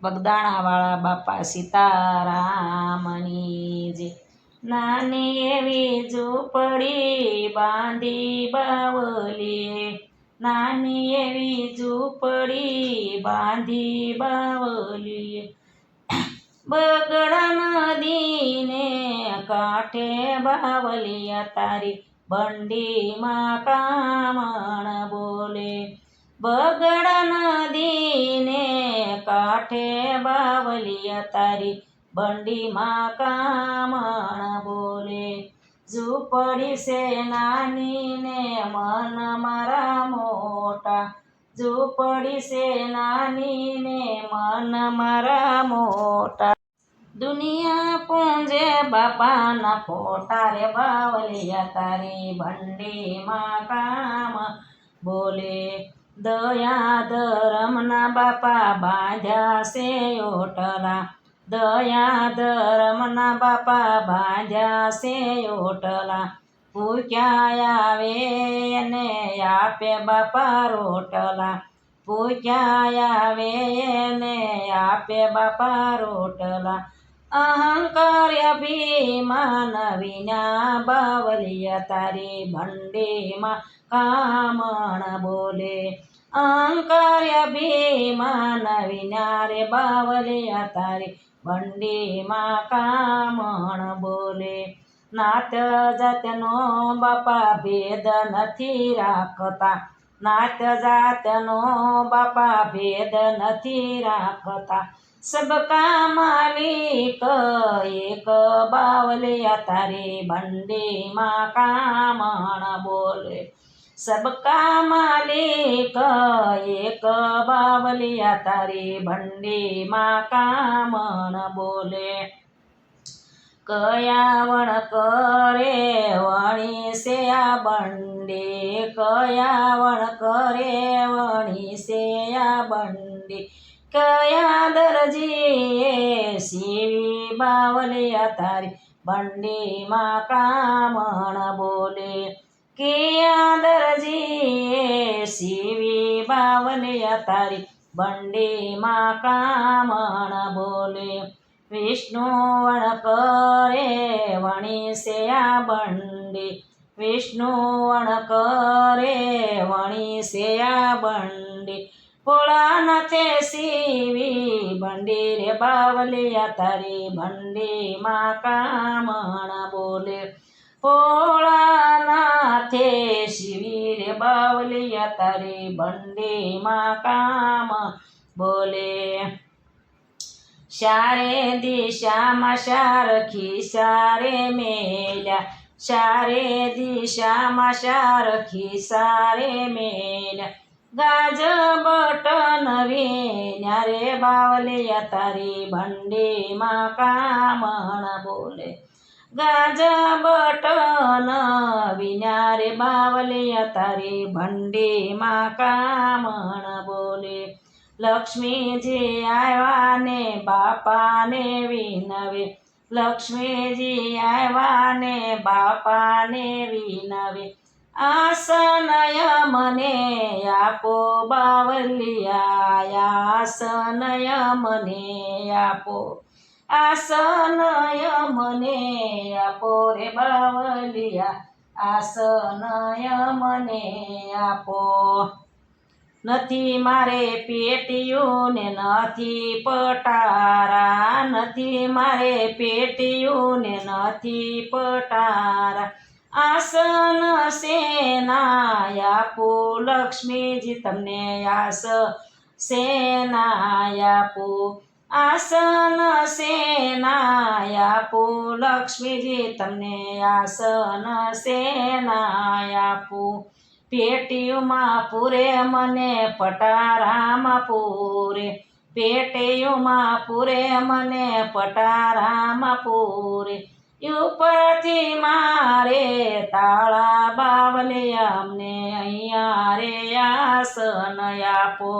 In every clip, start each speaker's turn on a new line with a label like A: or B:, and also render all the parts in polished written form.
A: બગદાણાવાળા બાપા સીતારામની જે નાની એવી ઝૂંપડી બાંધી બાવલીએ, નાની એવી ઝૂંપડી બાંધી બાવલીએ, બગડા નદીને કાંઠે બાવલિયા તારી બંડીમાં કામણ બોલે, બગડા નદીને કાંઠે બાવલિયા તારી બંડીમાં કામણ બોલે, ઝૂંપડી છે નાની ને મન મારા મોટા, ઝૂંપડી છે નાની ને મન મારા મોટા, દુનિયા પૂંજે બાપાના ફોટા રે બાવલિયા તારી બંડીમાં કામ બોલે, દયા ધરમના બાપા બાંધ્યા છે ઓટલા, દયા ધરમના બાપા બાંધ્યા છે ઓટલા, ભૂખ્યા આવે ને આપે બાપા રોટલા, ભૂખ્યા આવે ને આપે બાપા રોટલા, અહંકાર અભિમાન વિના બાવલિયા તારી બંડીમાં કામણ બોલે, અહંકાર અભિમાન વિના રે બાવલિયા તારી બંડીમાં કામણ બોલે, નાત જાતનો બાપા ભેદ નથી રાખતા, નાત જાતનો બાપા ભેદ નથી રાખતા, સબકા માલિક એક બાવલિયા તારી બંડીમાં કામણ બોલે, સબકા માલિક એક બાવલિયા તારી બંડીમાં કામણ બોલે, કયા વણ કરે વણી છે આ બંડી, કયા વણ કરે વણી છે આ બંડી, કયા દરજીએ સીવી બાવલિયા તારી બંડીમાં કામણ બોલે, કયા દરજીએ સીવી બાવલિયા તારી બંડીમાં કામણ બોલે, વિષ્ણુ વણ કરે વણી છે આ બંડી, વિષ્ણુ વણ કરે વણી છે આ બંડી, ભોળાનાથે સીવી બંડી રે બાવલિયા તારી બંડીમાં કામણ બોલે, ભોળાનાથે સીવી રે બાવલિયા તારી બંડીમાં કામણ બોલે, ચારે દિશામાં ચારખી ચારે મેલ્યા, ચારે દિશામાં ચારખી ચારે મેલ્યા, ગાજ બટન વિના રે બાવલિયા તારી બંડીમાં કામણ બોલે, ગાજ બટન વિના રે બાવલિયા તારી બંડીમાં કામણ બોલે, લક્ષ્મીજી આવ્યા ને બાપાને વિનવે, લક્ષ્મીજી આવ્યા ને બાપાને વિનવે, આસનય મને આપો બાવલિયા, આસનય મને આપો, આસનય મને આપો રે બાવલિયા, આસનય મને આપો, નથી મારે પેટીયું ને નથી પટારા, નથી મારે પેટીયું ને નથી પટારા, આસન સેના આપું લક્ષ્મીજી તમને, આસ સેના આપું, આસન સેના આપું લક્ષ્મીજી તમને, આસન સેના આપું, પેટીયુંમાં પૂરે મને પટારામાં પૂરે, પેટીયુંમાં પૂરે મને પટારામાં પૂરે, ઉપરથી મારે તાળા બાવલિયા અમને અહીંયા રે આસન આપો,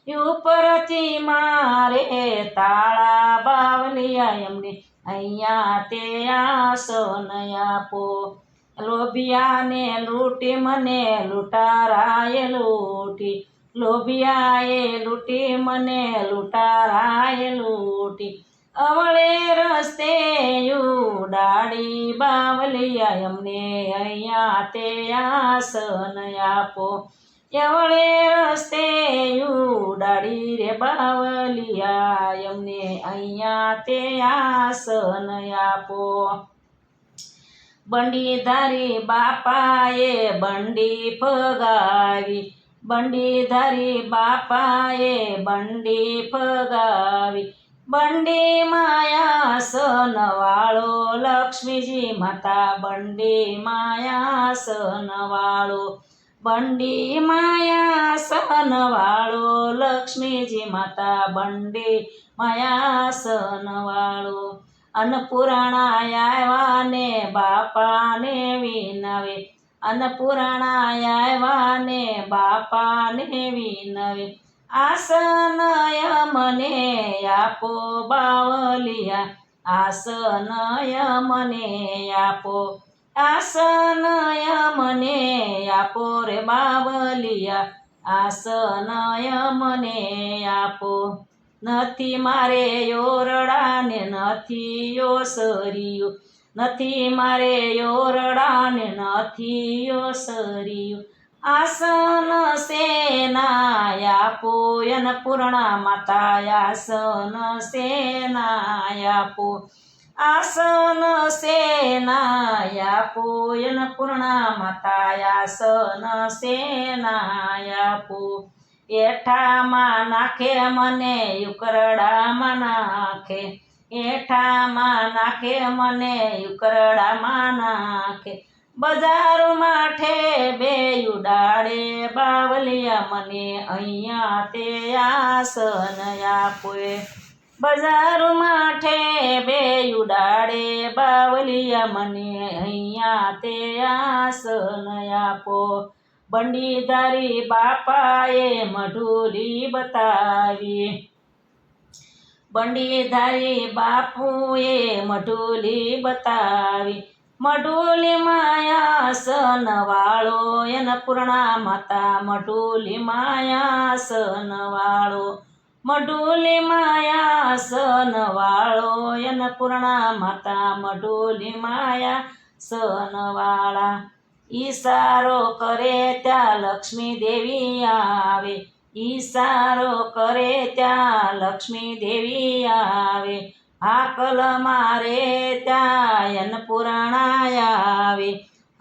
A: ઉપરથી મારે તાળા બાવલિયા અમને અહીંયા તે આસન આપો, લોભિયાને લૂંટી મને લૂંટારાએ લૂંટી, લોભિયાએ લૂંટી મને લૂંટારાએ લૂંટી અવળે રસ્તે ઉડાડી બાવલિયા અમને અહીંયા તે આસન આપો એવળે રસ્તે ઉડાડી રે બાવલિયા અમને અહીંયા તે આસન આપો બંડીધારી બાપાએ બંડી ફગાવી બંડીધારી બાપાએ બંડી ફગાવી બંડી માયાસન વાળો લક્ષ્મીજી માતા બંડી માયાસન વાળો બંડી માયાસન વાળો લક્ષ્મીજી માતા બંડી માયાસન વાળો અન્નપૂર્ણા આવ્યા ને બાપાને વિનવે અન્નપૂર્ણા આવ્યા ને બાપાને વિનવે આસનય મને આપો બાવલિયા આસનય મને આપો આસનય મને આપો રે બાવલિયા આસનય મને આપો નથી મારે યોરડા ને નથી ઓસરિયું નથી મારે યોરડા ને નથી ઓસરિયું આસન સેના આપો અન્નપૂર્ણા માતા આસન સેના આપો આસન સેના આપો અન્નપૂર્ણા માતા આસન સેના આપો એઠામાં નાખે મને ઉકરડામાં નાખે એઠામાં નાખે મને ઉકરડામાં નાખે બજારમાં ઠેબે ઉડાડે બાવલિયા મને અહીંયા તે આસન આપે બજારમાં ઠેબે ઉડાડે બાવલિયા મને અહીંયા તે આસન આપો બંડીધારી બાપાએ મઢુલી બતાવી બંડીધારી બાપુએ મઢુલી બતાવી મઢુલી માયાસન વાળો અન્નપૂર્ણા માતા મઢુલી માયાસન વાળો મઢુલી માયાસન વાળો અન્નપૂર્ણા માતા મઢુલી માયાસન વાળા ઈશારો કરે ત્યાં લક્ષ્મી દેવી આવે ઈશારો કરે ત્યાં લક્ષ્મી દેવી આવે હાકલ મારે ત્યાં અન્નપૂર્ણા આવે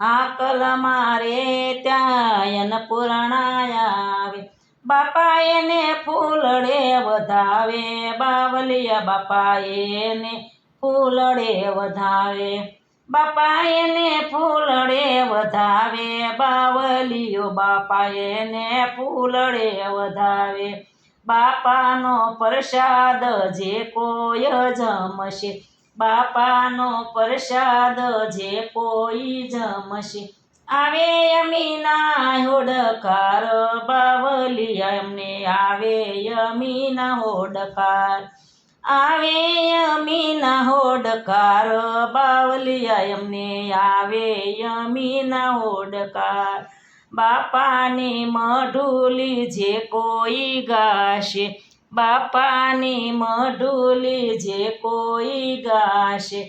A: હાકલ મારે ત્યાં અન્નપૂર્ણા આવે બાપા એને ફૂલડે વધાવે બાવલિયા બાપા એને ફૂલડે વધાવે બાપા એને ફૂલડે વધાવે બાવલિયો બાપા એને ફૂલડે વધાવે બાપાનો પ્રસાદ જે કોઈ જમશે બાપાનો પ્રસાદ જે કોઈ જમશે આવે અમીના હોડકાર બાવલિયા એમને આવે અમીના હોડકાર આવે અમીના હોડકાર બાવલિયા એમને આવે અમીના હોડકાર બાપાની મઢુલી જે કોઈ ગાશે બાપાની મઢુલી જે કોઈ ગાશે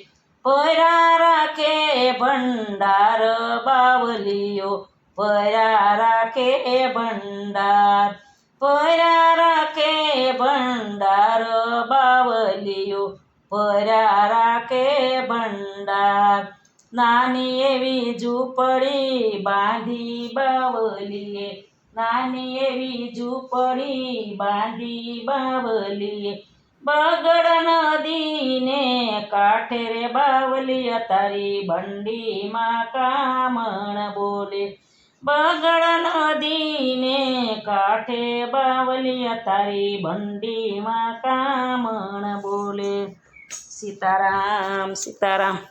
A: પરા રાખે ભંડાર બાવલિયો પરા રાખે ભંડાર પરા રાખે ભંડાર બાવલિયો પરા રાખે ભંડાર નાની એવી ઝૂંપડી બાંધી બાવલીએ નાની એવી ઝૂંપડી બાંધી બાવલીએ બગડ નદીને કાંઠે રે બાવલિયા તારી બંડીમાં કામણ બોલે બગડ નદીને કાંઠે બાવલિયા તારી બંડીમાં કામણ બોલે સીતારામ સીતારામ